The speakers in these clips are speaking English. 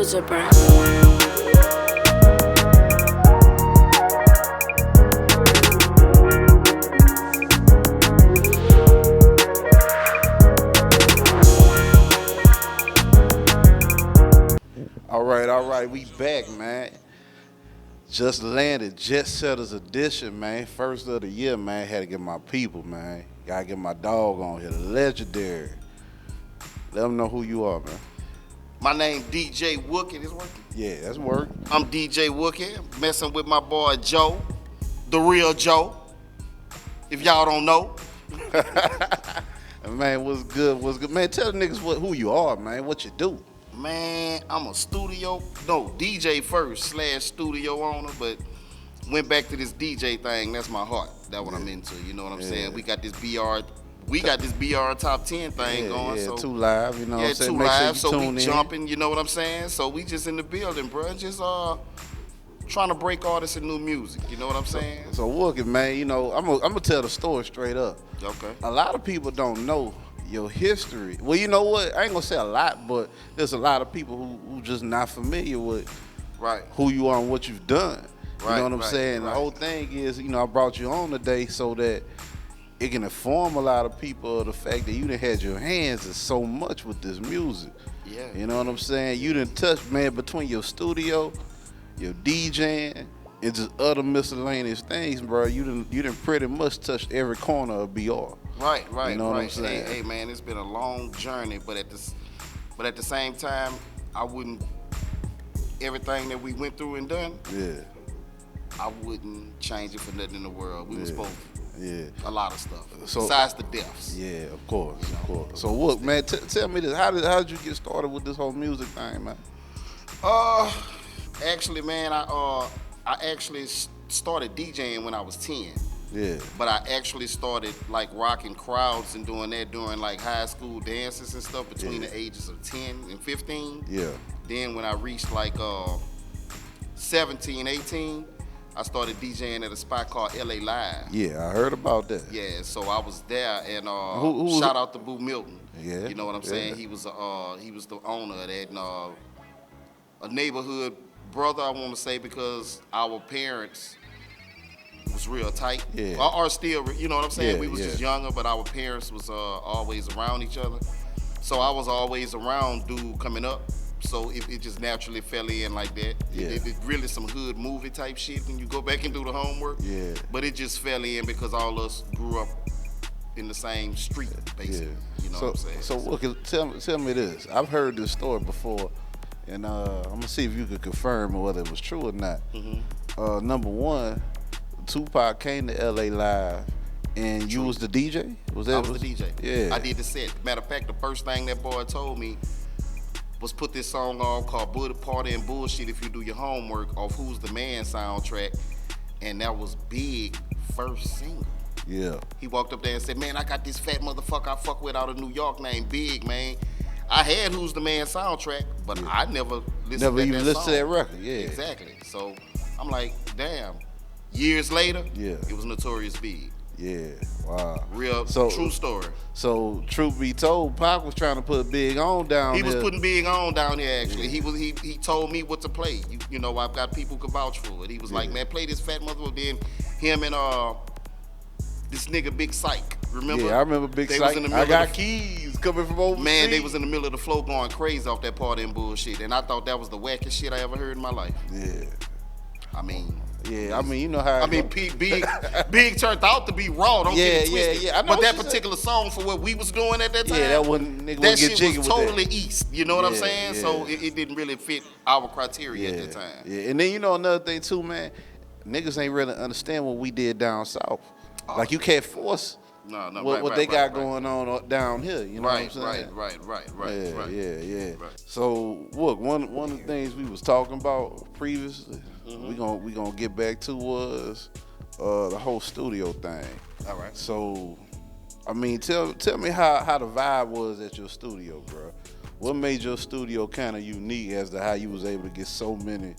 loser, bro. All right, we back, man. Just landed Jetsetters edition, man. First of the year, man. Had to get my people, man. Gotta get my dog on here, the legendary. Let them know who you are, man. My name DJ Wookee. This working? Yeah, that's work. I'm DJ Wookee, messing with my boy Joe, the real Joe. If y'all don't know. Man, what's good? What's good? Man, tell the niggas who you are, man. What you do. Man, I'm a DJ first / studio owner, but went back to this DJ thing. That's my heart. That's what I'm into. You know what I'm saying? We got this BR top 10 thing going. Yeah, so 2 Live, you know what I'm saying? 2 Make Live, sure you so tune we in. jumping, you know what I'm saying? So we just in the building, bro. Just trying to break artists and new music, you know what I'm saying? So Wookee, man, you know, I'm gonna tell the story straight up. Okay. A lot of people don't know your history. Well, you know what? I ain't gonna say a lot, but there's a lot of people who just not familiar with who you are and what you've done. You know what I'm saying? The whole thing is, you know, I brought you on today so that it can inform a lot of people of the fact that you done had your hands in so much with this music. Yeah. You know what I'm saying? You done touched, man, between your studio, your DJing, and just other miscellaneous things, bro. You done pretty much touched every corner of BR. Right. You know what I'm saying? Hey, man, it's been a long journey, but at the same time, I wouldn't. Everything that we went through and done, I wouldn't change it for nothing in the world. We was both. Yeah. A lot of stuff. So, besides the deaths. Yeah, of course, of course. So, look, man, tell me this. How did you get started with this whole music thing, man? Actually, man, I actually started DJing when I was 10. Yeah. But I actually started like rocking crowds and doing that during like high school dances and stuff between the ages of 10 and 15. Yeah. Then when I reached like 17, 18, I started DJing at a spot called LA Live. Yeah, I heard about that. Yeah, so I was there, and who shout out to Boo Milton. Yeah. You know what I'm saying? He was the owner of that, and a neighborhood brother, I want to say, because our parents was real tight. Yeah. Or still, you know what I'm saying? Yeah, We was just younger, but our parents was always around each other. So I was always around dude coming up. So it just naturally fell in like that. Yeah. It really some hood movie type shit when you go back and do the homework. Yeah. But it just fell in because all of us grew up in the same street, basically. Yeah. You know what I'm saying? So Wookee, tell me this. I've heard this story before, and I'm gonna see if you could confirm whether it was true or not. Mm-hmm. Number one, Tupac came to LA Live, and you was the DJ? I was the DJ. Yeah. I did the set. Matter of fact, the first thing that boy told me was put this song on called Bullet Party and Bullshit If You Do Your Homework off Who's the Man soundtrack, and that was Big first single. Yeah. He walked up there and said, man, I got this fat motherfucker I fuck with out of New York named Big, man. I had Who's the Man soundtrack, but I never listened to that song. To that record, yeah. Exactly. So I'm like, damn. Years later, it was Notorious Big. Yeah, wow. Real, true story. So, truth be told, Pac was trying to put Big on down here. He was putting Big on down here, actually. Yeah. He told me what to play. You know, I've got people who can vouch for it. He was like, man, play this fat motherfucker. Then him and this nigga Big Psych. Remember? Yeah, I remember Big Psych. I got keys coming from overseas. Man, they was in the middle of the floor going crazy off that party and bullshit. And I thought that was the wackest shit I ever heard in my life. Yeah. I mean... Yeah, I mean, you know how. Big turned out to be raw. Don't get it twisted. Yeah. But that particular song for what we was doing at that time, that shit was totally east. You know what I'm saying? Yeah. So it didn't really fit our criteria at that time. Yeah, and then you know another thing too, man. Niggas ain't really understand what we did down south. Like you can't force. What they got going on down here, you know what I'm saying? Right. Yeah. So, look, one of the things we was talking about previously, we gonna get back to was the whole studio thing. All right. So, I mean, tell me how the vibe was at your studio, bro. What made your studio kind of unique as to how you was able to get so many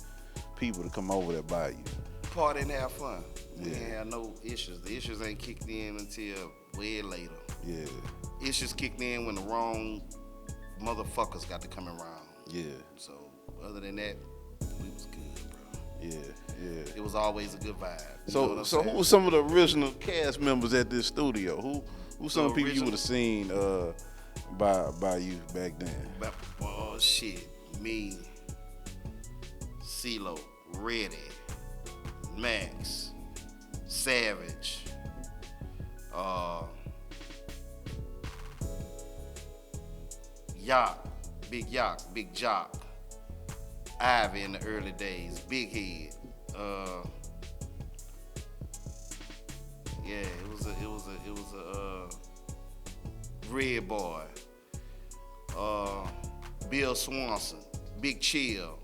people to come over there by you? Party and have fun. Yeah. We ain't had no issues. The issues ain't kicked in until way later. Yeah. Issues kicked in when the wrong motherfuckers got to come around. Yeah. So Other than that, we was good, bro. Yeah. It was always a good vibe. So who were some of the original cast members at this studio? Who some people you would have seen by you back then? Oh shit, me, CeeLo, Reddy, Max, Savage, Big Jock, Ivy in the early days, Big Head. Yeah, it was a Red Boy, Bill Swanson, Big Chill.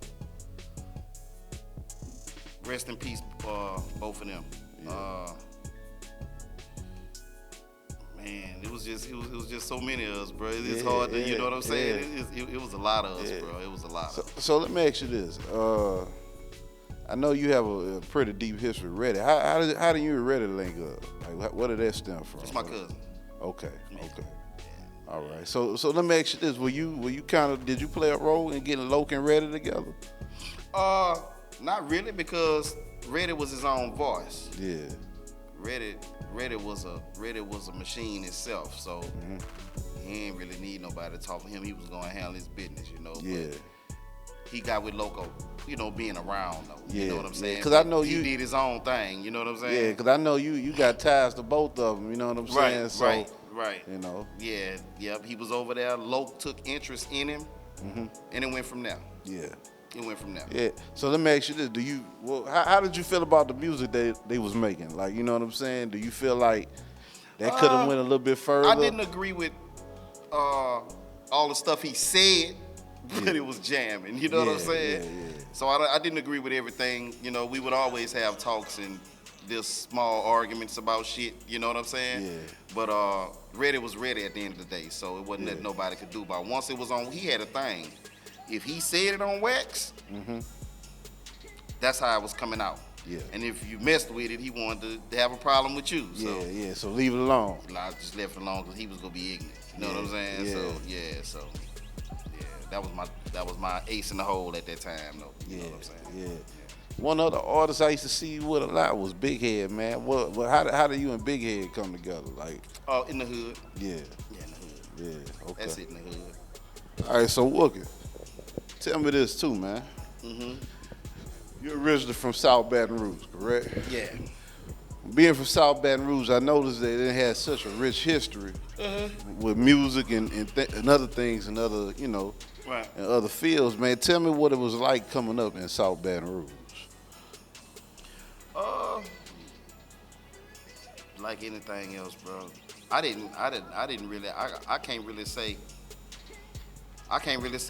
Rest in peace, both of them. Yeah. Man, it was just so many of us, bro. It's hard to, you know what I'm saying? It was a lot of us, bro. It was a lot. So let me ask you this. I know you have a pretty deep history with Reddy. How do you and Reddy link up? Like, what did that stem from? It's my cousin. Okay. Yeah. All right. So let me ask you this. Did you play a role in getting Loke and Reddy together? Not really, because Reddy was his own voice. Yeah. Reddy was a machine itself, so he ain't really need nobody to talk to him. He was gonna handle his business, you know. Yeah. But he got with Loco, you know, being around though. Yeah. You know what I'm saying? Because I know he did his own thing. You know what I'm saying? Yeah. Because I know you got ties to both of them. You know what I'm saying? Right. You know. Yeah. Yep. He was over there. Loke took interest in him, and it went from there. Yeah. It went from there. Yeah. So let me ask you this: how did you feel about the music they was making? Like, you know what I'm saying? Do you feel like that could have went a little bit further? I didn't agree with all the stuff he said, but it was jamming. You know what I'm saying? Yeah. So I didn't agree with everything. You know, we would always have talks and just small arguments about shit. You know what I'm saying? Yeah. But Reddy was Reddy at the end of the day, so it wasn't that nobody could do about it. Once it was on, he had a thing. If he said it on wax, that's how it was coming out. Yeah. And if you messed with it, he wanted to have a problem with you. So Yeah. So leave it alone. I just left it alone because he was gonna be ignorant. You know what I'm saying? Yeah. So that was my ace in the hole at that time, though. You know what I'm saying? Yeah. One other artist I used to see you with a lot was Big Head, man. How do you and Big Head come together? Like, in the hood. Yeah. Yeah, in the hood. Yeah. Okay. That's it, in the hood. All right. So Wookee, tell me this too, man. You're originally from South Baton Rouge, correct? Yeah. Being from South Baton Rouge, I noticed that it has such a rich history with music and other things and other, you know, and other fields. Man, tell me what it was like coming up in South Baton Rouge. Like anything else, bro. I can't really say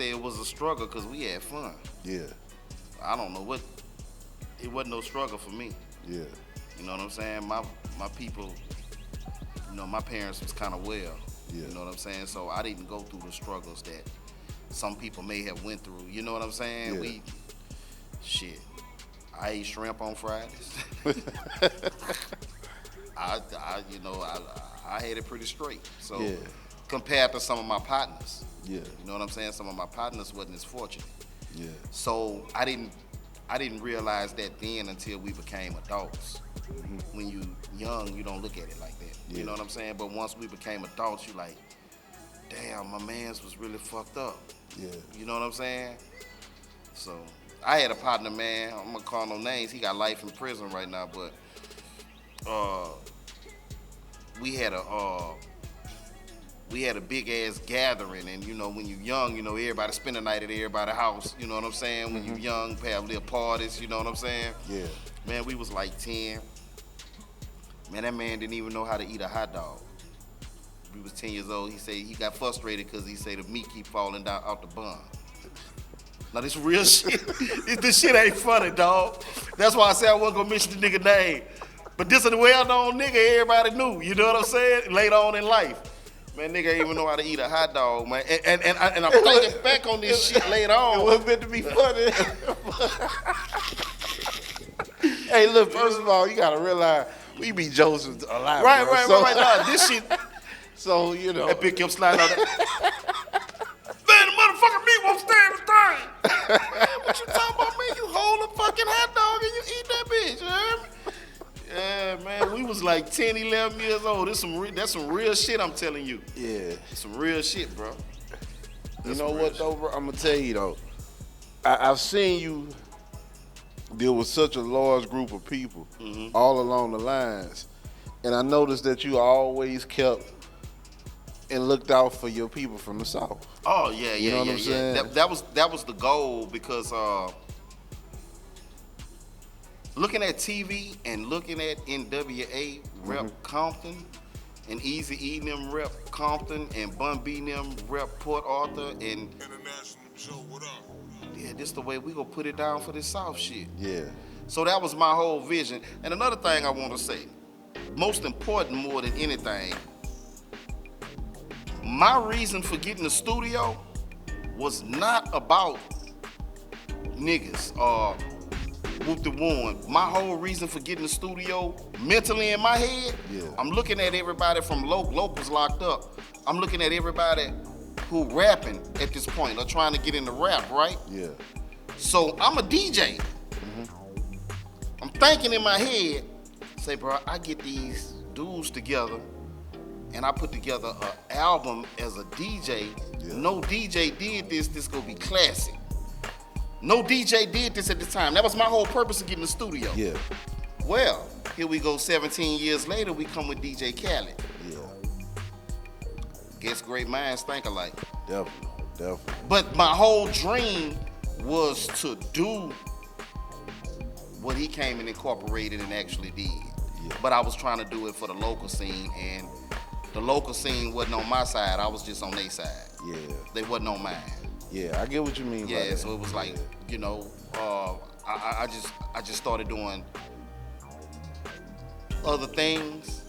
it was a struggle because we had fun. Yeah. I don't know it wasn't no struggle for me. Yeah. You know what I'm saying? My people, you know, my parents was kind of well. Yeah. You know what I'm saying? So I didn't go through the struggles that some people may have went through. You know what I'm saying? Yeah. I ate shrimp on Fridays. I had it pretty straight. So compared to some of my partners, you know what I'm saying? Some of my partners wasn't as fortunate. Yeah. So I didn't realize that then until we became adults. When you young, you don't look at it like that. You know what I'm saying? But once we became adults, you like, damn, my man's was really fucked up. Yeah. You know what I'm saying? So I had a partner, man. I'm gonna call no names. He got life in prison right now, but we had a big ass gathering, and you know, when you're young, you know, everybody spend the night at everybody's house. You know what I'm saying? When you're young, have little parties. You know what I'm saying? Yeah. Man, we was like 10. Man, that man didn't even know how to eat a hot dog. We was 10 years old. He said he got frustrated because he said the meat keep falling down out the bun. Now this real shit. This shit ain't funny, dog. That's why I said I wasn't gonna mention the nigga name. But this is a well-known nigga everybody knew. You know what I'm saying? Later on in life. Man, nigga ain't even know how to eat a hot dog, man. And I'm thinking back on this shit later on. It wasn't meant to be funny. Hey, look, first of all, you gotta realize we be Joseph a lot. Right. Nah, this shit. So, you know. That bitch kept sliding out there. Man, the motherfucking meat won't stay in the thing. What you talking about, man? You hold a fucking hot dog and you eat that bitch, you heard me? Yeah, man, we was like 10, 11 years old. That's some real shit, I'm telling you. Yeah. Some real shit, bro. You know what, though, bro? I'm going to tell you, though. I've seen you deal with such a large group of people all along the lines. And I noticed that you always kept and looked out for your people from the South. Oh, yeah. You know what I'm saying? That was the goal because looking at TV and looking at NWA rep Compton and Easy E them rep Compton and Bun B them rep Port Arthur and International Joe, what up? Yeah, this the way we gonna put it down for this South shit. Yeah. So that was my whole vision. And another thing I want to say, most important more than anything, my reason for getting the studio was not about niggas or Whoop the One. My whole reason for getting the studio mentally in my head, I'm looking at everybody from locals locked up. I'm looking at everybody who rapping at this point or trying to get into rap, right? Yeah. So I'm a DJ. I'm thinking in my head, say, bro, I get these dudes together and I put together an album as a DJ. Yeah. No DJ did this gonna be classic. No DJ did this at the time. That was my whole purpose of getting the studio. Yeah. Well, here we go 17 years later, we come with DJ Khaled. Yeah. Guess great minds think alike. Definitely. But my whole dream was to do what he came and incorporated and actually did. Yeah. But I was trying to do it for the local scene, and the local scene wasn't on my side. I was just on their side. Yeah. They wasn't on mine. Yeah, I get what you mean. Yeah, by that. so it was like, you know, I just started doing other things,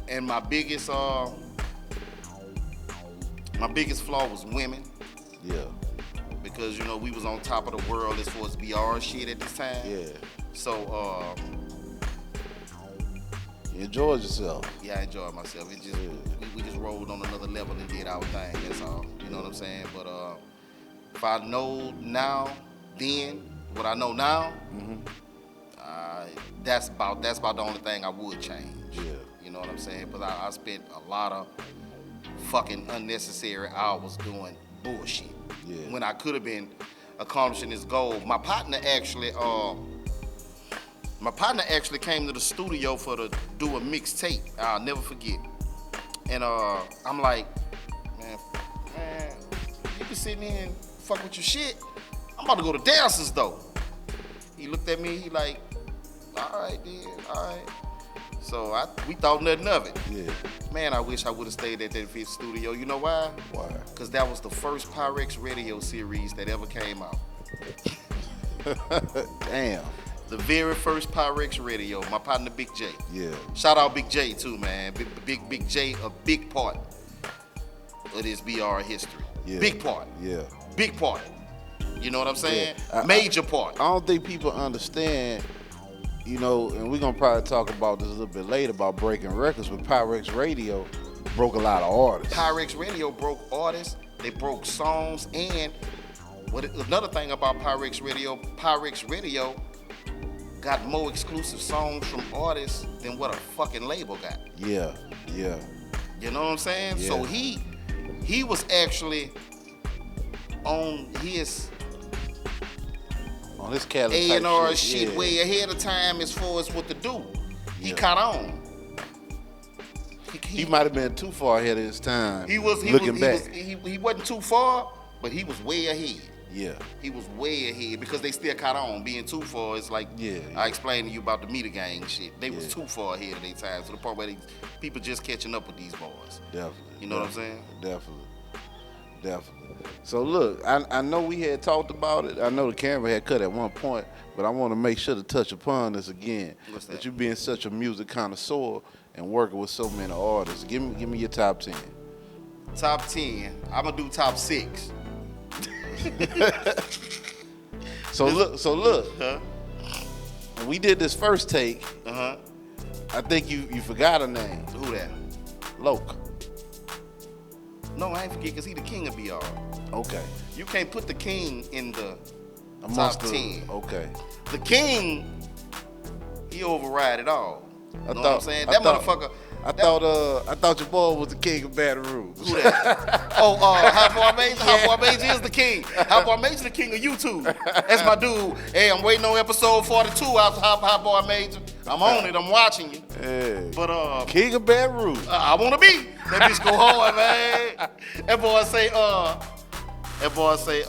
and my biggest flaw was women. Yeah. Because, you know, we was on top of the world as far as BR shit at this time. Yeah. So, You enjoyed yourself. yeah, I enjoyed myself. It just we just rolled on another level and did our thing. That's all. You know what I'm saying? But if I know now, then what I know now, that's about the only thing I would change. Yeah. You know what I'm saying? Because I spent a lot of fucking unnecessary hours doing bullshit. Yeah. When I could have been accomplishing this goal. My partner actually came to the studio to do a mixtape. I'll never forget. And I'm like, man, you can sit in here and fuck with your shit. I'm about to go to dances though. He looked at me, he like, all right then, all right. So we thought nothing of it. Yeah. Man, I wish I would have stayed at that fifth studio. You know why? Why? Because that was the first Pyrex radio series that ever came out. Damn. The very first Pyrex radio, my partner Big J. Yeah. Shout out Big J too, man. Big J, a big part of this BR history. Yeah. Big part. Yeah. Big part. You know what I'm saying? Yeah. Major part. I don't think people understand, you know, and we're going to probably talk about this a little bit later about breaking records, but Pyrex Radio broke a lot of artists. Pyrex Radio broke artists, they broke songs, and another thing about Pyrex Radio got more exclusive songs from artists than what a fucking label got. Yeah, yeah. You know what I'm saying? Yeah. So he was actually on his A&R shit way ahead of time as far as what to do. He caught on. He might have been too far ahead of his time. He wasn't too far, but he was way ahead. Yeah. He was way ahead because they still caught on. Being too far is like, I explained to you about the Meter Gang shit. They was too far ahead of their time to the point where people just catching up with these boys. Definitely. You know what I'm saying? Definitely. So look, I know we had talked about it. I know the camera had cut at one point, but I want to make sure to touch upon this again. What's that? You being such a music connoisseur and working with so many artists. Give me your top 10. Top 10. I'm gonna do top 6. So look. Huh? When we did this first take, Uh-huh. I think you forgot a name. Who that? Loke. No, I ain't forget because he the king of BR. Okay. You can't put the king in the Top 10. Okay. The King, he override it all. You know what I'm saying? I thought your boy was the king of Baton Rouge. Who that? Hot Boy Major? Hot Boy Major is the king. Hot Boy Major the king of YouTube. That's my dude. Hey, I'm waiting on episode 42 after Hot Boy Major. I'm on it. I'm watching you. Yeah. But king of Baton Rouge. I want to be. That bitch go hard, man. That boy say,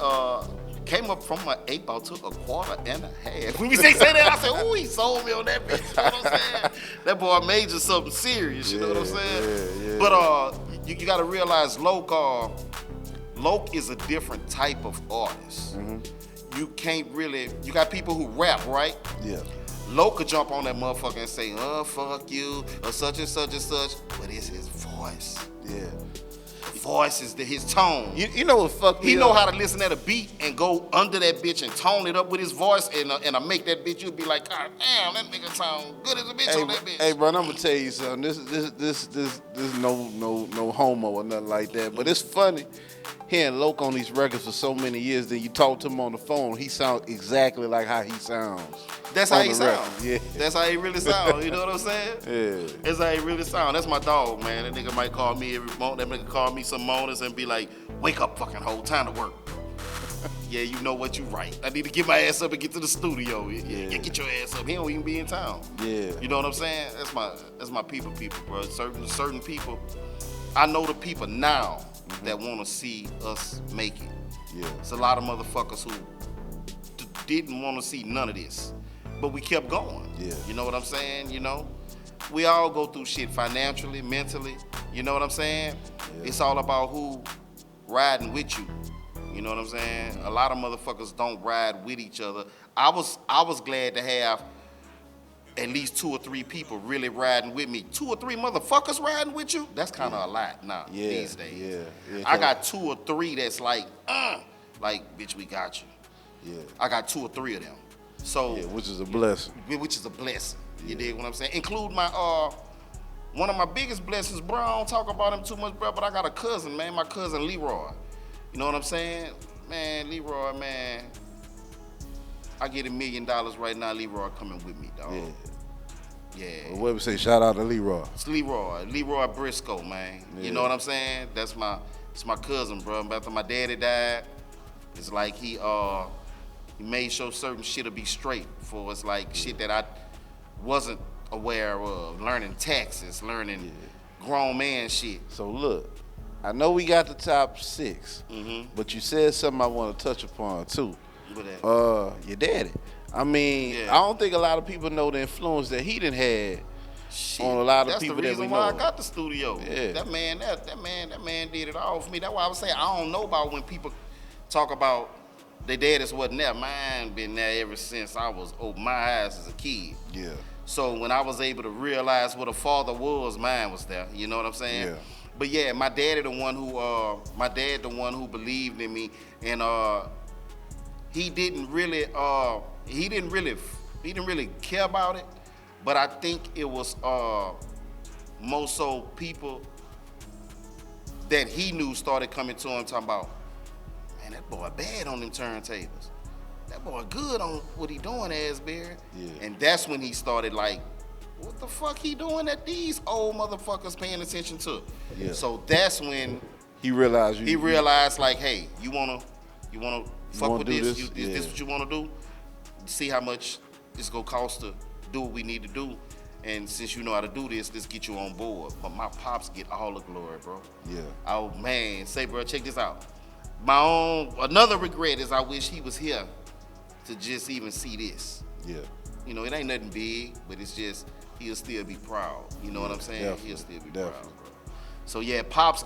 came up from my 8 ball, took a quarter and a half. When we say that, I say, ooh, he sold me on that bitch. You know what I'm saying? That boy Major something serious, you know what I'm saying? Yeah. But you got to realize Loke is a different type of artist. Mm-hmm. You can't really, you got people who rap, right? Yeah. Loke could jump on that motherfucker and say, fuck you, or such and such and such, but it's his voice. Yeah. Voice is his tone. You know what fucked me He know up? how to listen at a beat and go under that bitch and tone it up with his voice and I make that bitch, you'll be like, God damn, that nigga sound good as a bitch on that bitch. Hey, bro, I'm gonna tell you something. This no homo or nothing like that. But it's funny hearing Loke on these records for so many years. Then you talk to him on the phone, he sounds exactly like how he sounds. That's how he sound. Yeah. That's how he really sound. You know what I'm saying? Yeah. That's how he really sound. That's my dog, man. That nigga might call me every morning. That nigga call me some mornings and be like, wake up, fucking hoe, time to work. Yeah, you know what, you right. I need to get my ass up and get to the studio. Yeah, get your ass up. He don't even be in town. Yeah. You know what I'm saying? That's my people, bro. Certain people. I know the people now that want to see us make it. Yeah. It's a lot of motherfuckers who didn't want to see none of this. But we kept going. Yeah. You know what I'm saying? You know? We all go through shit financially, mentally. You know what I'm saying? Yeah. It's all about who riding with you. You know what I'm saying? A lot of motherfuckers don't ride with each other. I was glad to have at least 2 or 3 people really riding with me. 2 or 3 motherfuckers riding with you? That's kind of a lot now these days. Yeah. I got 2 or 3 that's like, bitch, we got you. Yeah. I got 2 or 3 of them. So, which is a blessing. Which is a blessing. You dig what I'm saying? Include my one of my biggest blessings, bro. I don't talk about him too much, bro, but I got a cousin, man. My cousin Leroy. You know what I'm saying? Man, Leroy, man. I get $1 million right now. Leroy coming with me, dog. Yeah. Well, what we say? Shout out to Leroy. It's Leroy Briscoe, man. Yeah. You know what I'm saying? It's my cousin, bro. After my daddy died, it's like he made sure certain shit'll be straight for us, like shit that I wasn't aware of, learning taxes, learning grown man shit. So look, I know we got the top 6, but you said something I want to touch upon too. What that? Your daddy. I mean, I don't think a lot of people know the influence that he done had on a lot of people that we know. That's the reason why I got the studio. Yeah. That man did it all for me. That's why I was saying I don't know about when people talk about their daddies wasn't there. Mine been there ever since I was my eyes as a kid. Yeah. So when I was able to realize what a father was, mine was there. You know what I'm saying? Yeah. But yeah, my dad the one who believed in me, and he didn't really care about it. But I think it was more so people that he knew started coming to him talking about, man, that boy bad on them turntables. That boy good on what he doing, Asbury. Yeah. And that's when he started like, what the fuck he doing that these old motherfuckers paying attention to? Yeah. So that's when he realized like, hey, you wanna fuck with this? Is this what you wanna do? See how much it's gonna cost to do what we need to do. And since you know how to do this, let's get you on board. But my pops get all the glory, bro. Yeah. Oh man, say bro, check this out. Another regret is I wish he was here to just even see this. Yeah. You know, it ain't nothing big, but it's just he'll still be proud. You know what I'm saying? Definitely, He'll still be proud, bro. So yeah, Pops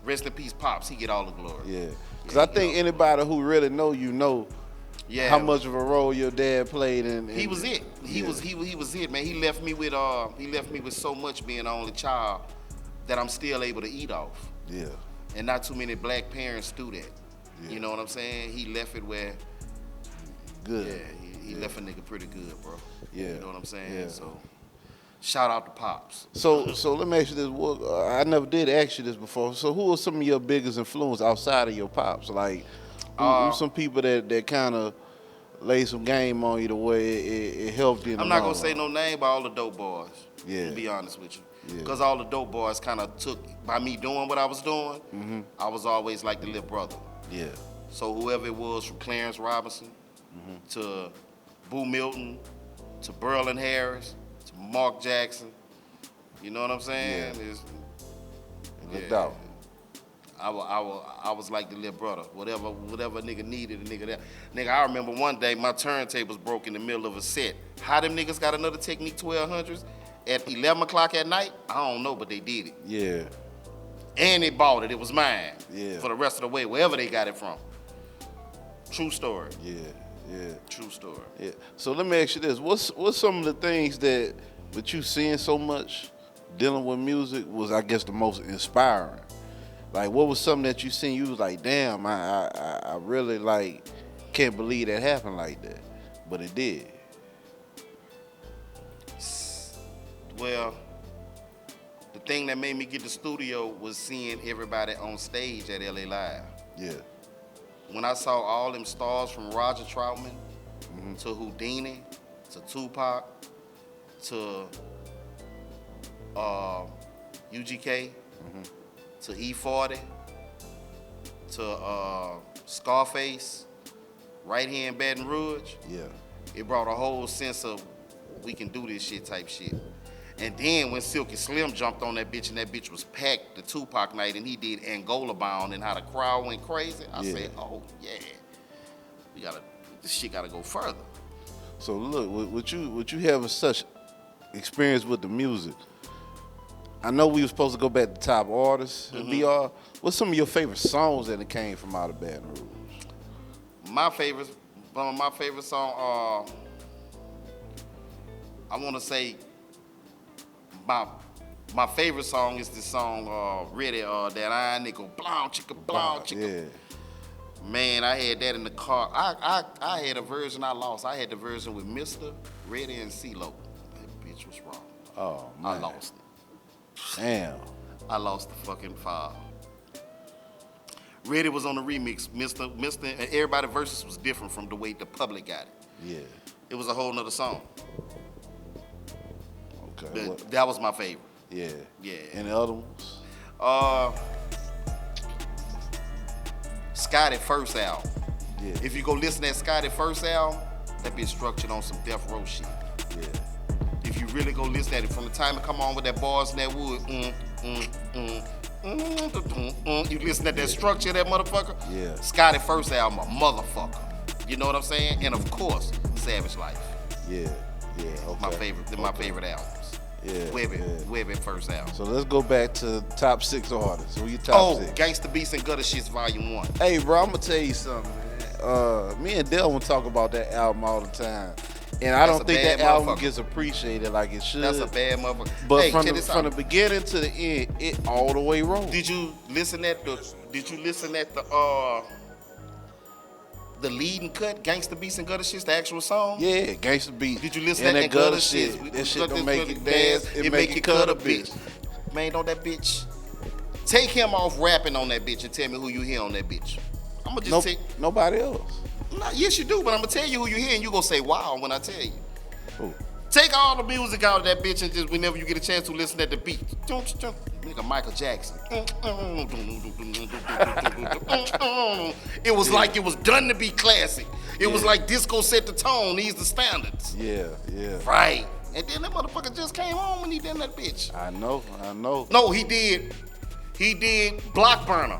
rest in peace, Pops. He get all the glory. Yeah. Because I think anybody who really know how much of a role your dad played in. He was it. He was it, man. He left me with so much being the only child that I'm still able to eat off. Yeah. And not too many black parents do that. Yeah. You know what I'm saying? He left it where good. Yeah, he left a nigga pretty good, bro. Yeah. You know what I'm saying? Yeah. So shout out to Pops. So let me ask you this. I never did ask you this before. So who are some of your biggest influence outside of your pops? Like, Who's some people that kind of lay some game on you the way it helped you? I'm not gonna say no name, but all the dope boys. Yeah. To be honest with you. Yeah. Because all the dope boys kind of took, by me doing what I was doing, I was always like the little brother. Yeah. So whoever it was, from Clarence Robinson to Boo Milton to Berlin Harris to Mark Jackson, you know what I'm saying? No doubt. I was like the little brother. Whatever nigga needed, a nigga there. Nigga, I remember one day my turntables broke in the middle of a set. How them niggas got another Technique 1200s at 11 o'clock at night? I don't know, but they did it. Yeah. And they bought it. It was mine. Yeah. For the rest of the way, wherever they got it from. True story. Yeah. Yeah. True story. Yeah. So let me ask you this: What's some of the things that with you seeing so much dealing with music was, I guess, the most inspiring? Like, what was something that you seen you was like, damn, I really like can't believe that happened like that, but it did. Well, the thing that made me get the studio was seeing everybody on stage at LA Live. Yeah. When I saw all them stars from Roger Troutman to Houdini to Tupac to UGK to E40 to Scarface right here in Baton Rouge, Yeah. it brought a whole sense of we can do this shit type shit. And then when Silky Slim jumped on that bitch and that bitch was packed the Tupac night and he did Angola Bound and how the crowd went crazy, I said, oh yeah, this shit gotta go further. So look, with you having such experience with the music, I know we were supposed to go back to top artists and BR. What's some of your favorite songs that came from out of Baton Rouge? My favorite song, I want to say my favorite song is the song Ready, that iron nickel, blah, chicka, blah, chicka. Yeah. Man, I had that in the car. I had a version I lost. I had the version with Mr. Ready and CeeLo. That bitch was wrong. Oh, man. I lost it. Damn. I lost the fucking file. Ready was on the remix. Mr. and everybody's verses was different from the way the public got it. Yeah. It was a whole nother song. Okay. But that was my favorite. Yeah. Yeah. Any other ones? Scotty first album. Yeah. If you go listen to that Scotty first album, that be structured on some Death Row shit. Yeah. If you really go listen at it, from the time it come on with that bars and that wood, you listen at that structure of that motherfucker. Yeah. Scotty first album, a motherfucker. You know what I'm saying? And of course, Savage Life. Yeah. Yeah. Okay. My favorite albums. Yeah. Webby first album. So let's go back to top 6 artists. Who you top 6? Gangsta Beats and Gutter Shits Volume 1. Hey, bro, I'm gonna tell you something, man. Me and Delvin talk about that album all the time, and I don't think that album gets appreciated like it should. That's a bad motherfucker. But hey, from the beginning to the end, it all the way wrong. Did you listen at the leading cut, Gangsta Beats and Gutter Shits, the actual song? Yeah, Gangsta Beats. Did you listen and to that Gutter Shits? That shit don't make it dance, it make it cut a bitch. Man, don't that bitch. Take him off rapping on that bitch and tell me who you hear on that bitch. I'm gonna just take. Nobody else. Nah, yes, you do, but I'm gonna tell you who you hear and you gonna say wow when I tell you. Who? Take all the music out of that bitch and just whenever you get a chance to listen at the beat. Nigga Michael Jackson. It was like it was done to be classic. It was like disco set the tone, these the standards. Yeah, yeah. Right. And then that motherfucker just came on when he did that bitch. I know. No, he did Block Burner.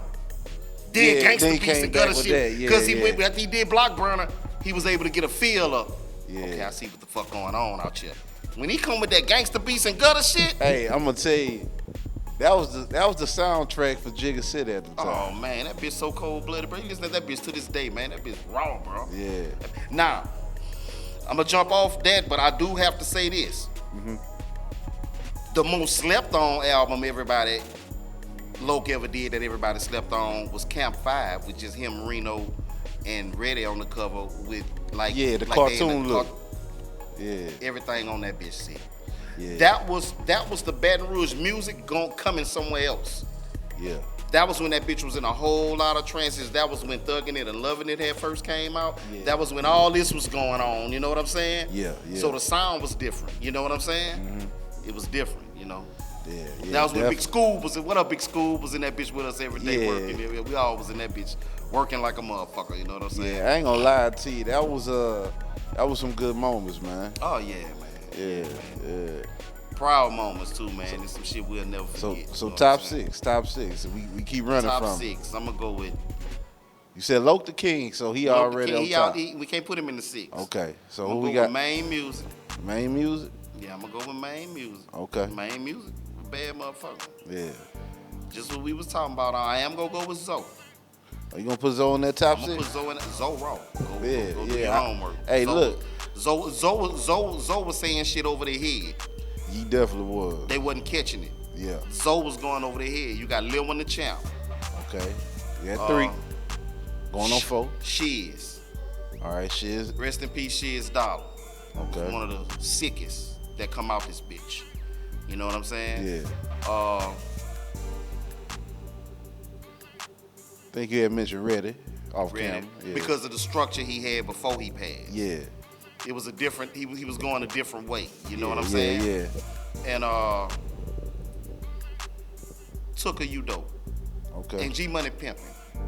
Did Gangsta Beats and Gutter Shit. Because after he did Block Burner, he was able to get a feel of, okay, I see what the fuck going on out here. When he come with that Gangsta Beats and Gutter Shit. Hey, I'm gonna tell you, that was the soundtrack for Jigga City at the time. Oh man, that bitch so cold blooded, bro. You listen to that bitch to this day, man. That bitch raw, bro. Yeah. Now, I'm gonna jump off that, but I do have to say this. The most slept on album everybody Loke ever did that everybody slept on was Camp 5, with just him, Reno, and Reddy on the cover with the cartoon look. Everything on that bitch shit. Yeah. That was the Baton Rouge music coming somewhere else. Yeah. That was when that bitch was in a whole lot of trances. That was when Thuggin' It and Lovin' It had first came out. Yeah. That was when all this was going on. You know what I'm saying? Yeah, yeah. So the sound was different. You know what I'm saying? Mm-hmm. It was different, you know? Yeah, That was when Big Scoob was in. What up, Big Scoob was in that bitch with us every day Yeah. working. We all was in that bitch working like a motherfucker. You know what I'm saying? Yeah, I ain't gonna lie to you. That was some good moments, man. Oh yeah, man. Yeah. Proud moments too, man. There's some shit we'll never forget. So you know top what I'm saying? six. We keep running Top from. 6. I'm gonna go with. You said Loke the King, so he already on top. We can't put him in the 6. Okay, so I'm who gonna we go got? with Main Music. Main music. Yeah, I'm gonna go with Main Music. Okay. Main Music, bad motherfucker. Yeah. Just what we was talking about. I am gonna go with Zoe. Are you gonna put Zoe in that top I'm gonna 6? put Zoe in Zoe raw. Go do Yeah. your homework. Hey, look. Zoe was saying shit over their head. He definitely was. They wasn't catching it. Yeah. Zoe was going over their head. You got Lil One the Champ. Okay. You got 3. Going on 4. Shiz. All right, Shiz. Rest in peace, Shiz Dollar. Okay. One of the sickest that come out this bitch. You know what I'm saying? Yeah. Think you had mentioned Reddy off camera. Yeah. Because of the structure he had before he passed. Yeah. It was a different, he was going a different way. You know what I'm saying? Yeah. And Took a You Dope. Okay. And G Money Pimpin'.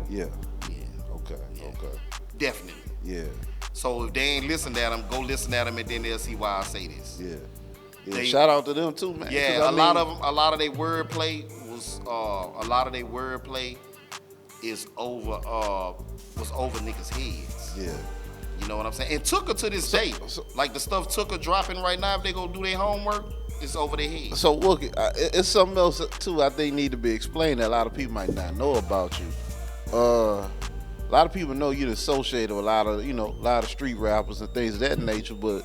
Yeah. Yeah. Okay. Yeah. Okay. Definitely. Yeah. So if they ain't listened at him, go listen at him and then they'll see why I say this. Yeah. Yeah. They- Shout out to them too, man. Yeah, a lot of their wordplay is over was over niggas' heads. Yeah. You know what I'm saying? And Tooker to this day, like the stuff Tooker dropping right now, if they gonna do their homework, it's over their heads. So look, it's something else too. I think need to be explained that a lot of people might not know about you. A lot of people know you're associated with a lot of street rappers and things of that nature, but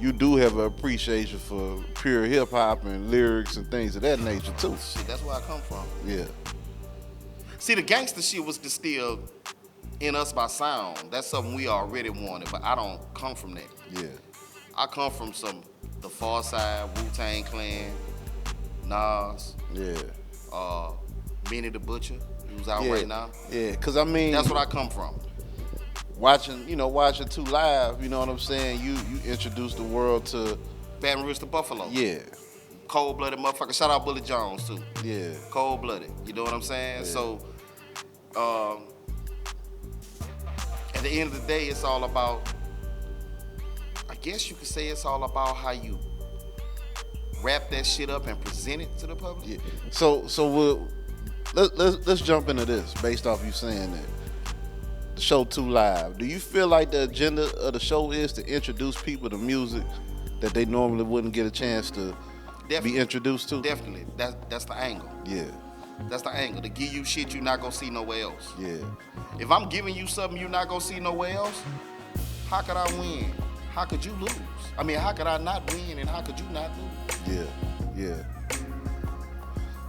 you do have an appreciation for pure hip hop and lyrics and things of that nature too. Shit, that's where I come from. Yeah. See, the gangster shit was distilled in us by sound. That's something we already wanted, but I don't come from that. Yeah. I come from the Far Side, Wu-Tang Clan, Nas, Yeah. Benny the Butcher, who's out right now. Yeah, cause I mean That's what I come from. watching 2 Live, you know what I'm saying? You introduced the world to Baton Rouge to Buffalo. yeah. Cold-blooded motherfucker. Shout out Bully Jones too. Yeah. Cold-blooded. You know what I'm saying? Yeah. So, at the end of the day, it's all about, I guess you could say it's all about how you wrap that shit up and present it to the public. Yeah. So let's jump into this based off you saying that. The show 2 Live. Do you feel like the agenda of the show is to introduce people to music that they normally wouldn't get a chance to be introduced to? Definitely. That's the angle. Yeah. That's the angle. To give you shit you're not gonna see nowhere else. Yeah. If I'm giving you something you're not gonna see nowhere else, how could I win? How could you lose? I mean, how could I not win and how could you not lose? Yeah. Yeah.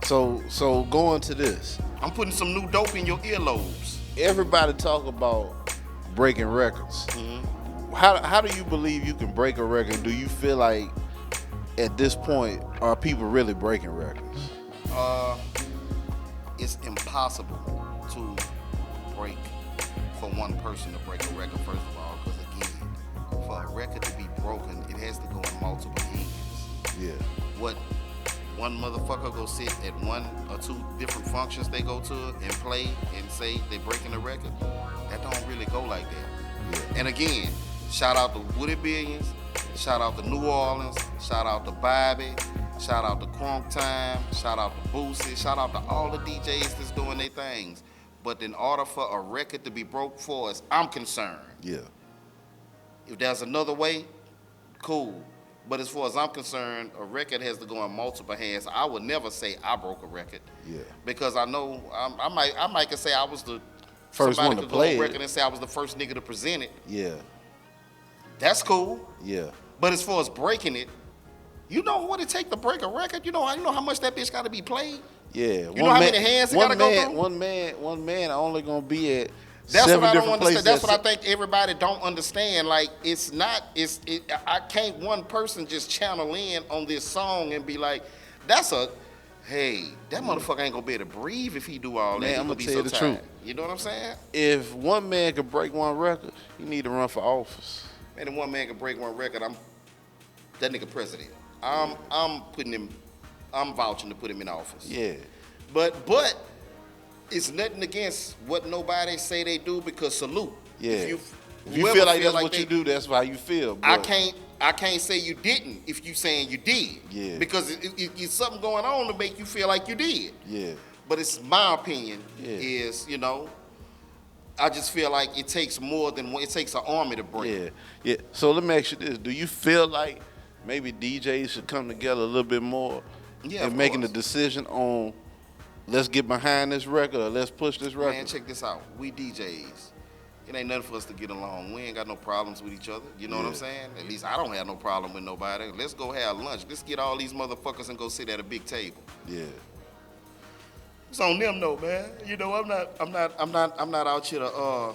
So going to this. I'm putting some new dope in your earlobes. Everybody talk about breaking records. Mm-hmm. How do you believe you can break a record? Do you feel like at this point are people really breaking records? It's impossible to break for one person to break a record, first of all, because again, for a record to be broken, it has to go in multiple hands. Yeah. What one motherfucker go sit at 1 or 2 different functions they go to and play and say they breaking a record, that don't really go like that. Yeah. And again, shout out to Woody Billions, shout out to New Orleans, shout out to Bobby, shout out to Crunk Time, shout out to Boosie, shout out to all the DJs that's doing their things. But in order for a record to be broke for us, I'm concerned. Yeah. If there's another way, cool. But as far as I'm concerned, a record has to go in multiple hands. I would never say I broke a record. Yeah. Because I know I might could say I was the First somebody one to could go play on it. record and say I was the first nigga to present it. Yeah. That's cool. Yeah. But as far as breaking it, you know what it take to break a record? You know how much that bitch got to be played? Yeah. You know how many hands it gotta go through? One man only gonna be at That's 7 what I don't different understand. places. That's what I think everybody don't understand. Like I can't one person just channel in on this song and be like, that's a hey, that motherfucker ain't gonna be able to breathe if he do all that. Man, I'm gonna tell you the truth. You know what I'm saying? If one man could break one record, he need to run for office. Man, if one man can break one record, that nigga president. I'm vouching to put him in office. Yeah. But it's nothing against what nobody say they do, because salute. Yeah. If you feel like that's what you do, that's how you feel. But I can't say you didn't if you saying you did. Yeah. Because it's something going on to make you feel like you did. Yeah. But it's my opinion is, you know, I just feel like it takes more than one. It takes an army to break. Yeah. Yeah. So let me ask you this: do you feel like maybe DJs should come together a little bit more in making the decision on let's get behind this record or let's push this record? Man, check this out. We DJs. It ain't nothing for us to get along. We ain't got no problems with each other. You know what I'm saying? At least I don't have no problem with nobody. Let's go have lunch. Let's get all these motherfuckers and go sit at a big table. Yeah. It's on them though, man. You know, I'm not out here to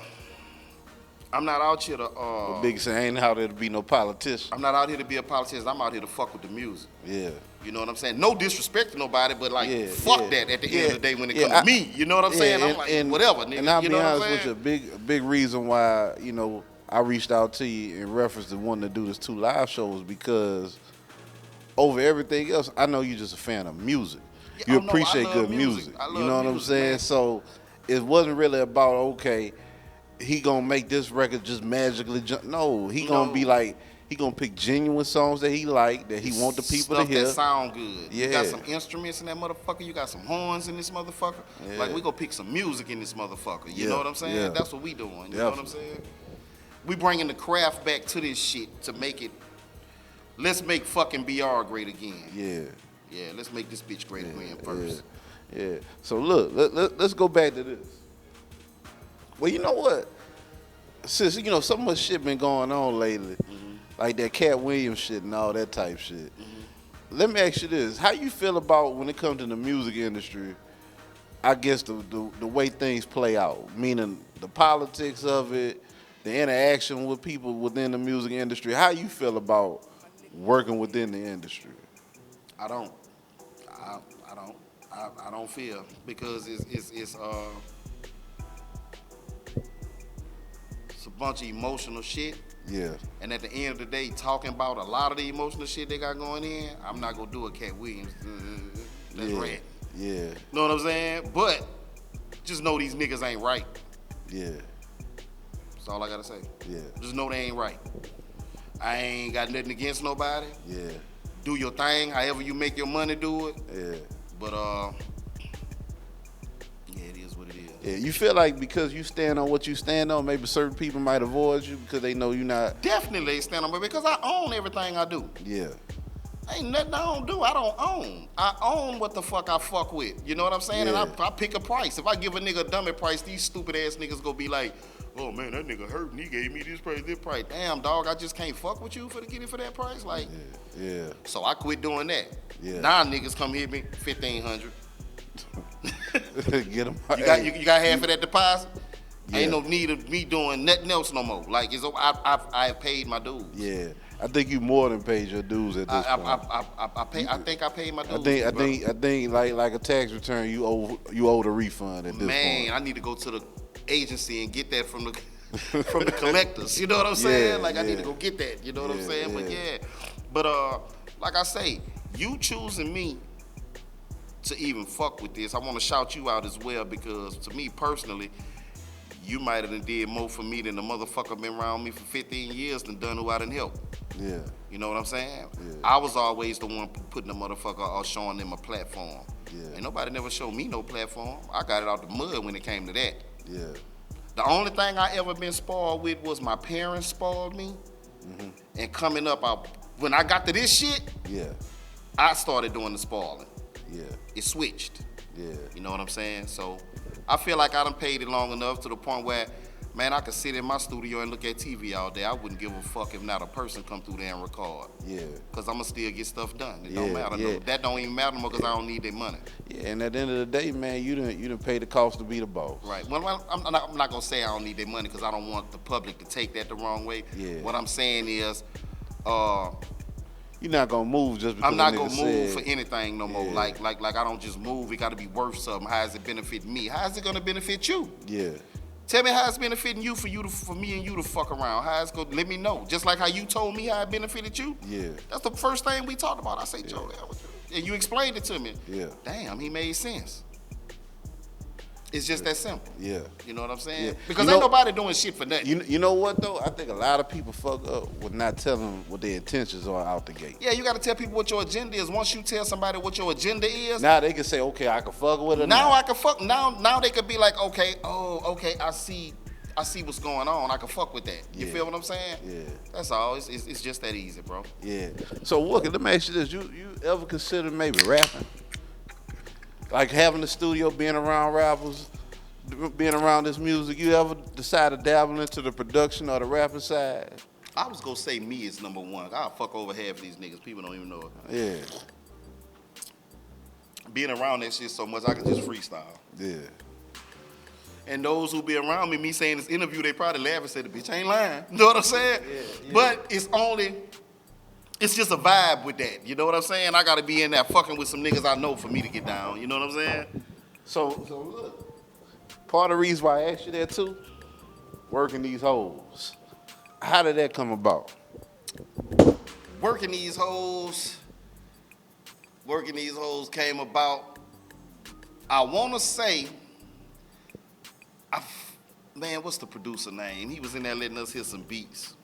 Big say ain't out there to be no politician. I'm not out here to be a politician. I'm out here to fuck with the music. Yeah. You know what I'm saying? No disrespect to nobody, but like fuck that at the end of the day when it comes to me. You know what I'm saying? I'm like, whatever, nigga. And I'll you be know honest with you, a big reason why, you know, I reached out to you in reference to wanting to do this 2 live shows, because over everything else, I know you're just a fan of music. You appreciate good music. You know what I'm saying? Man. So it wasn't really about, okay, he gonna make this record just magically jump. No, he gonna be like, he gonna pick genuine songs that he like, that he want the people to hear. That sound good. Yeah. You got some instruments in that motherfucker. You got some horns in this motherfucker. Yeah. Like, we gonna pick some music in this motherfucker. You know what I'm saying? Yeah. That's what we doing. You know what I'm saying? We bringing the craft back to this shit to make it. Let's make fucking BR great again. Yeah. Yeah, let's make this bitch great again first. Yeah. So look, let's go back to this. Well, you know what? Since, you know, so much shit been going on lately, like that Cat Williams shit and all that type shit. Let me ask you this. How you feel about when it comes to the music industry, I guess the way things play out, meaning the politics of it, the interaction with people within the music industry. How you feel about working within the industry? I don't feel, because it's a bunch of emotional shit. Yeah. And at the end of the day, talking about a lot of the emotional shit they got going in, I'm not gonna do a Cat Williams. That's red. Yeah. Know what I'm saying? But just know these niggas ain't right. Yeah. That's all I gotta say. Yeah. Just know they ain't right. I ain't got nothing against nobody. Yeah. Do your thing, however you make your money, do it. Yeah. But yeah, it is what it is. Yeah, you feel like because you stand on what you stand on, maybe certain people might avoid you because they know you're not. Definitely they stand on me, because I own everything I do. Yeah. Ain't nothing I don't do. I don't own. I own what the fuck I fuck with. You know what I'm saying? Yeah. And I pick a price. If I give a nigga a dummy price, these stupid ass niggas gonna be like, oh man, that nigga hurt and he gave me this price. Damn, dog, I just can't fuck with you for to get it for that price. Like, Yeah. so I quit doing that. Yeah. Now niggas come hit me, $1,500. Get them. You got half of that deposit? Yeah. Ain't no need of me doing nothing else no more. Like, I have paid my dues. Yeah. I think you more than paid your dues at this point. I think I paid my dues. I think like a tax return, you owe the refund at this point. Man, I need to go to the agency and get that from the from the collectors. You know what I'm saying? I need to go get that. You know what I'm saying? But like I say, you choosing me to even fuck with this, I want to shout you out as well, because to me personally, you might have did more for me than the motherfucker been around me for 15 years than done who I done helped. Yeah. You know what I'm saying? Yeah. I was always the one putting the motherfucker or showing them a platform. Yeah. Ain't nobody never showed me no platform. I got it out the mud when it came to that. Yeah. The only thing I ever been spoiled with was my parents spoiled me. And coming up, when I got to this shit, I started doing the spoiling. Yeah. It switched. Yeah. You know what I'm saying? So I feel like I done paid it long enough to the point where, man, I could sit in my studio and look at TV all day. I wouldn't give a fuck if not a person come through there and record. Yeah. Because I'm going to still get stuff done. It don't matter. No, that don't even matter no more because I don't need their money. Yeah, and at the end of the day, man, you done paid the cost to be the boss. Right. Well, I'm not going to say I don't need their money because I don't want the public to take that the wrong way. Yeah. What I'm saying is, You're not gonna move just because I'm not a nigga gonna move said, for anything no more. Yeah. Like I don't just move. It got to be worth something. How is it benefit me? How is it gonna benefit you? Yeah. Tell me how it's benefiting you for me and you to fuck around. How it's gonna let me know. Just like how you told me how it benefited you. Yeah. That's the first thing we talked about. I say, Joe, and you explained it to me. Yeah. Damn, he made sense. It's just that simple. Yeah. You know what I'm saying? Yeah. Because You ain't know- nobody doing shit for nothing. You know what though? I think a lot of people fuck up with not telling what their intentions are out the gate. Yeah, you got to tell people what your agenda is. Once you tell somebody what your agenda is, Now they can say, okay, I can fuck with her. now I can fuck. Now they could be like, okay, okay, I see what's going on. I can fuck with that. You Yeah. feel what I'm saying? Yeah. That's all. It's just that easy, bro. Yeah. So Wookee, let me ask you this: you ever consider maybe rapping? Like having the studio, being around rappers, being around this music. You ever decide to dabble into the production or the rapping side? I was gonna say me is number one. I'll fuck over half of these niggas. People don't even know it. Yeah. Being around that shit so much, I can just freestyle. Yeah. And those who be around me saying this interview, they probably laugh and say, the bitch ain't lying. You know what I'm saying? Yeah. But it's just a vibe with that. You know what I'm saying? I gotta be in there fucking with some niggas I know for me to get down. You know what I'm saying? So look, part of the reason why I asked you that too, working these hoes. How did that come about? Working these hoes came about, I wanna say, man, what's the producer name? He was in there letting us hear some beats.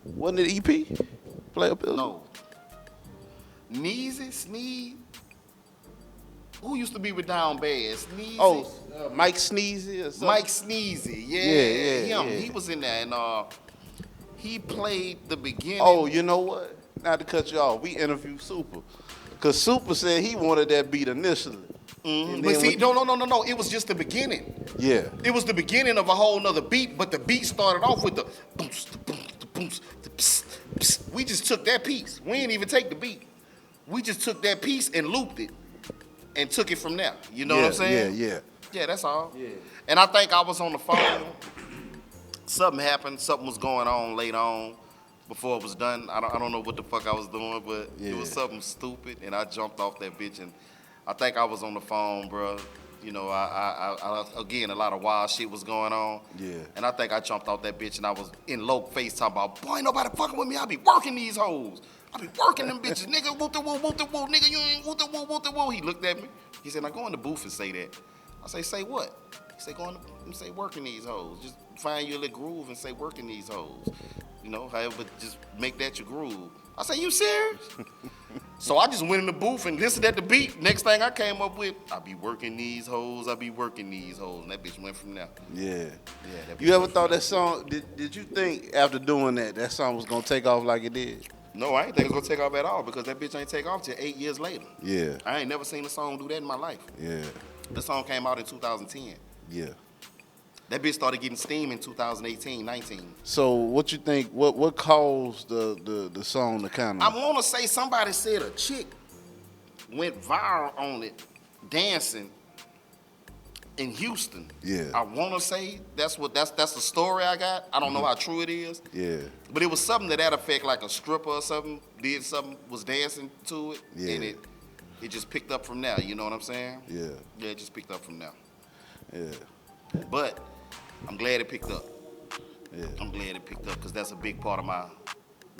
Wasn't it EP? Player Pills? No. Sneed? Who used to be with Down Bad? Sneezy? Oh, Mike Sneezy or something? Mike Sneezy. Yeah, him. Yeah. He was in there, and he played the beginning. Oh, you know what? Not to cut you off, we interviewed Super. Because Super said he wanted that beat initially. Mm-hmm. But see, no. It was just the beginning. Yeah. It was the beginning of a whole nother beat, but the beat started off with the booms, the booms, the booms, the psst, psst. We just took that piece. We didn't even take the beat. We just took that piece and looped it and took it from there. You know what I'm saying? Yeah. Yeah, that's all. Yeah. And I think I was on the phone. Something happened. Something was going on later on before it was done. I don't know what the fuck I was doing, but it was something stupid, and I jumped off that bitch, and I think I was on the phone, bro. You know, I again, a lot of wild shit was going on. Yeah. And I think I jumped off that bitch, and I was in low face talking about, boy, ain't nobody fucking with me. I be working these hoes. I be working them bitches. Nigga, whoop the woo, nigga, you ain't whoop the woo. He looked at me. He said, now go in the booth and say that. I say what? He said, go in and say working these hoes. Just find your little groove and say working these hoes. You know, however, just make that your groove. I say, you serious? So I just went in the booth and listened at the beat. Next thing I came up with, I be working these hoes, I be working these hoes. And that bitch went from there. Yeah. That bitch You ever went thought from that song, did you think after doing that song was going to take off like it did? there. No, I ain't think it was gonna take off at all because that bitch ain't take off till 8 years later. Yeah. I ain't never seen a song do that in my life. Yeah. The song came out in 2010. Yeah. That bitch started getting steam in 2018, 19. So what you think, what caused the song to kind I of... want to say somebody said a chick went viral on it dancing in Houston. Yeah. I want to say that's the story I got. I don't know how true it is. Yeah. But it was something to that effect, like a stripper or something was dancing to it, Yeah. and it just picked up from there. You know what I'm saying? Yeah. Yeah, it just picked up from there. Yeah. But I'm glad it picked up. Yeah. I'm glad it picked up because that's a big part of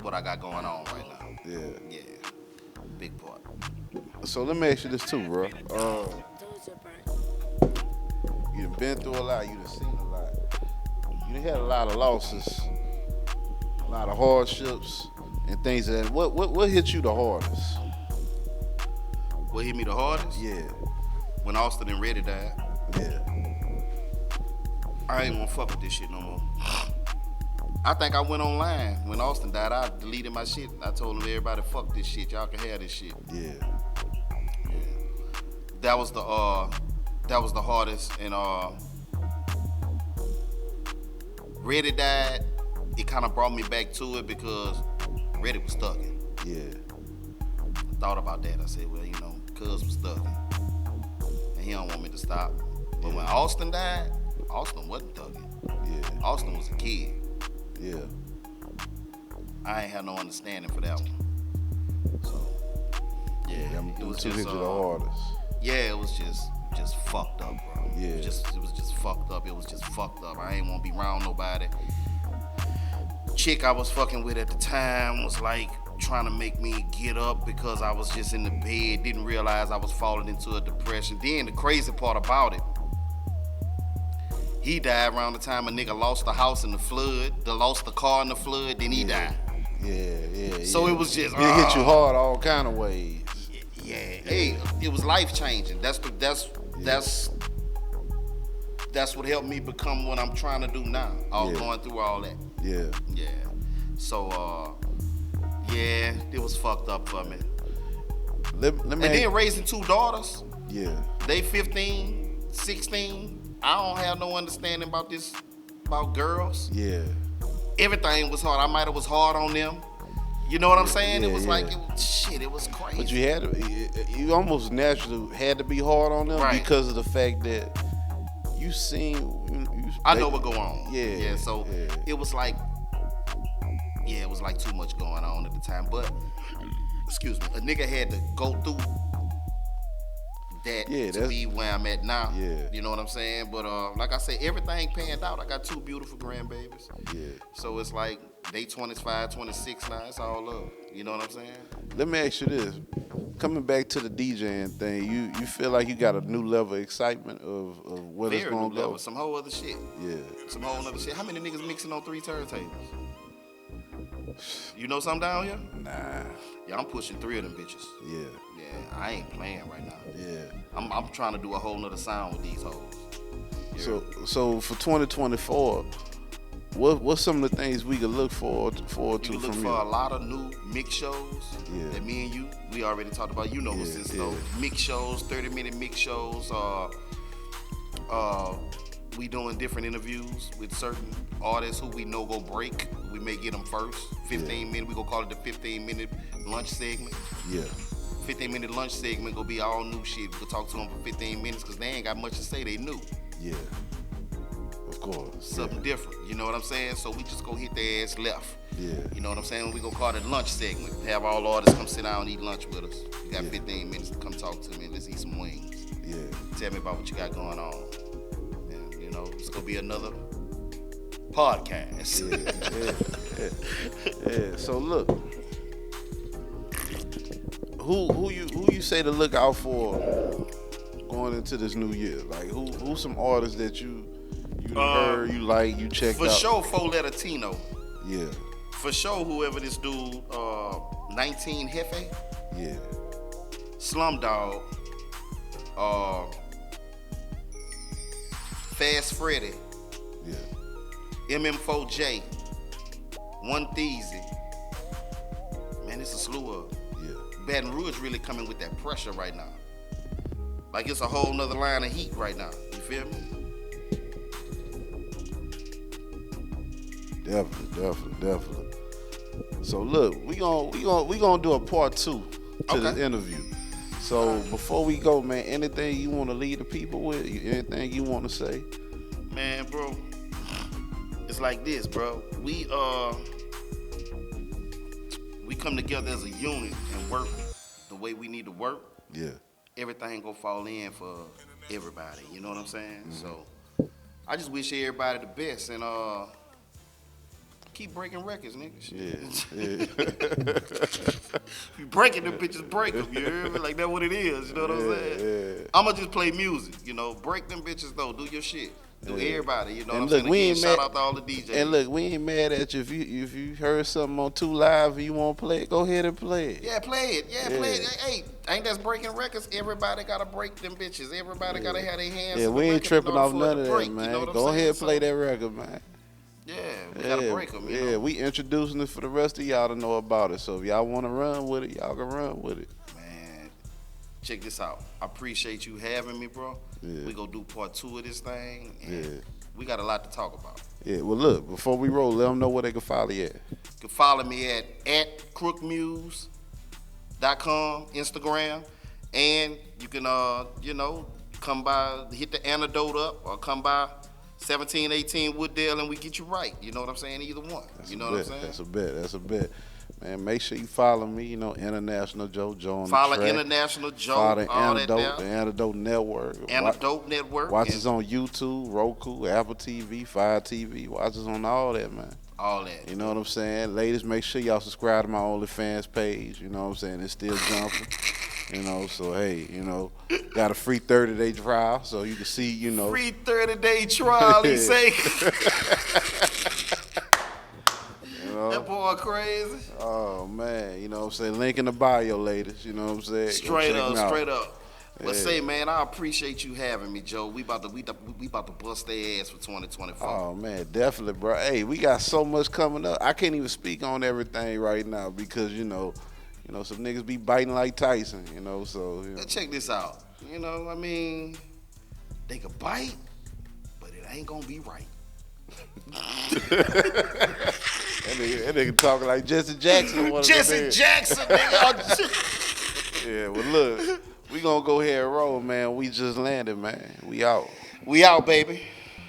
what I got going on right now. Yeah. Yeah, big part. So let me ask you this too, bro. You done been through a lot. You done seen a lot. You done had a lot of losses, a lot of hardships, and things like that. What hit you the hardest? What hit me the hardest? Yeah. When Austin and Reddy died. Yeah. I ain't gonna fuck with this shit no more. I think I went online when Austin died. I deleted my shit. I told him, everybody, fuck this shit. Y'all can have this shit. Yeah. That was the hardest. And Reddy died. It kind of brought me back to it because Reddy was stuck. Yeah. I thought about that. I said, well, you know, cuz was stuck. And he don't want me to stop. But when Austin died, Austin wasn't thugging. Yeah. Austin was a kid. Yeah. I ain't had no understanding for that one. So yeah, it was just the hardest. Yeah, it was just fucked up, bro. Yeah. It was just fucked up. It was just fucked up. I ain't want to be around nobody. Chick I was fucking with at the time was like trying to make me get up because I was just in the bed, didn't realize I was falling into a depression. Then the crazy part about it, he died around the time a nigga lost the house in the flood, lost the car in the flood, then he died. Yeah. So it was just it hit you hard all kind of ways. Yeah. Hey, it was life changing. That's what helped me become what I'm trying to do now. Going through all that. Yeah. Yeah. So yeah, it was fucked up for me. And then raising 2 daughters. Yeah. They 15, 16. I don't have no understanding about girls. Yeah. Everything was hard. I might have was hard on them. You know what I'm saying? It was like, it was crazy. But you almost naturally had to be hard on them because of the fact that you I know what go on. Yeah. So it was like, it was like too much going on at the time. But, excuse me, a nigga had to go through that to be where I'm at now. Yeah. You know what I'm saying? But like I said, everything panned out. I got 2 beautiful grandbabies. Yeah. So it's like they 25, 26 now. It's all love. You know what I'm saying? Let me ask you this. Coming back to the DJing thing, you feel like you got a new level of excitement of what it's going to go? Level. Some whole other shit. Yeah. Some whole other shit. How many niggas mixing on 3 turntables? You know something down here? Nah. Yeah, I'm pushing 3 of them bitches. Yeah. Yeah, I ain't playing right now. Yeah. I'm trying to do a whole nother sound with these hoes. Yeah. So for 2024, what's some of the things we could look forward to from you? Look for a lot of new mix shows that me and you, we already talked about. You know what's this though. Mix shows, 30-minute mix shows. We doing different interviews with certain artists who we know go break. We may get them first. 15 minute, we gonna call it the 15-minute lunch segment. Yeah. 15-minute lunch segment gonna be all new shit. We can talk to them for 15 minutes because they ain't got much to say. They new. Yeah. Of course. Something different. You know what I'm saying? So we just go hit their ass left. Yeah. You know what I'm saying? We gonna call it lunch segment. Have all artists come sit down and eat lunch with us. You got 15 minutes to come talk to me and let's eat some wings. Yeah. Tell me about what you got going on. And, you know, it's gonna be another podcast. Yeah. So look, who you say to look out for going into this new year? Like who some artists that you heard, you like, you checked out? For sure, 4-letter Tino. Yeah. For sure, whoever this dude, 19 Hefe. Yeah. Slumdog. Fast Freddy. Yeah. MM4J. One Theezy. Man, it's a slew of. Yeah. Baton Rouge really coming with that pressure right now. Like it's a whole nother line of heat right now. You feel me? Definitely. So look, we gonna do a part 2 to this interview. So before we go, man, anything you want to leave the people with? Anything you want to say? Man, bro, it's like this, bro. We come together as a unit and work the way we need to work. Yeah. Everything gonna fall in for everybody. You know what I'm saying? Mm-hmm. So I just wish everybody the best and keep breaking records, nigga. Yeah. You breaking them bitches, break them. You hear me? Like, that's what it is. You know what I'm saying? Yeah. I'ma just play music. You know, break them bitches though. Do your shit. Do everybody. You know and what I'm look, saying? Shout out to all the DJs. And look, we ain't mad at you. If you heard something on 2 Live and you want to play it, go ahead and play it. Yeah, play it. Yeah, play it. Hey, ain't that breaking records? Everybody gotta break them bitches. Everybody gotta have their hands. Yeah, we ain't tripping off none of that, break, man. You know go ahead and play that record, man. Yeah, we gotta break them. You know? We introducing it for the rest of y'all to know about it. So if y'all want to run with it, y'all can run with it. Man, check this out. I appreciate you having me, bro. Yeah. We gonna do part 2 of this thing. And we got a lot to talk about. Yeah, well, look, before we roll, let them know where they can follow you at. You can follow me at crookmuse.com, Instagram, and you can, come by, hit the antidote up, or come by, 17, 18 Wooddale, and we get you right. You know what I'm saying? Either one. You know what I'm saying? That's a bet. That's a bet. Man, make sure you follow me, you know, International Joe, Joe on Follow the track. International Joe, Follow all the Antidote Network. Antidote Network. Watch us on YouTube, Roku, Apple TV, Fire TV. Watch us on all that, man. All that. You know what I'm saying? Ladies, make sure y'all subscribe to my OnlyFans page. You know what I'm saying? It's still jumping. You know, so hey, you know, got a free 30-day trial, so you can see, you know. Free 30-day trial, he say. You know? That boy crazy. Oh man, you know what I'm saying? Link in the bio, ladies. You know what I'm saying? Straight up. But say, man, I appreciate you having me, Joe. We about to bust their ass for 2024. Oh man, definitely, bro. Hey, we got so much coming up. I can't even speak on everything right now because you know, some niggas be biting like Tyson. You know, so. You know. Now check this out. You know, I mean, they could bite, but it ain't gonna be right. That nigga talking like Jesse Jackson. Jesse Jackson, nigga. Yeah, well look, we gonna go ahead and roll, man. We just landed, man. We out. We out, baby.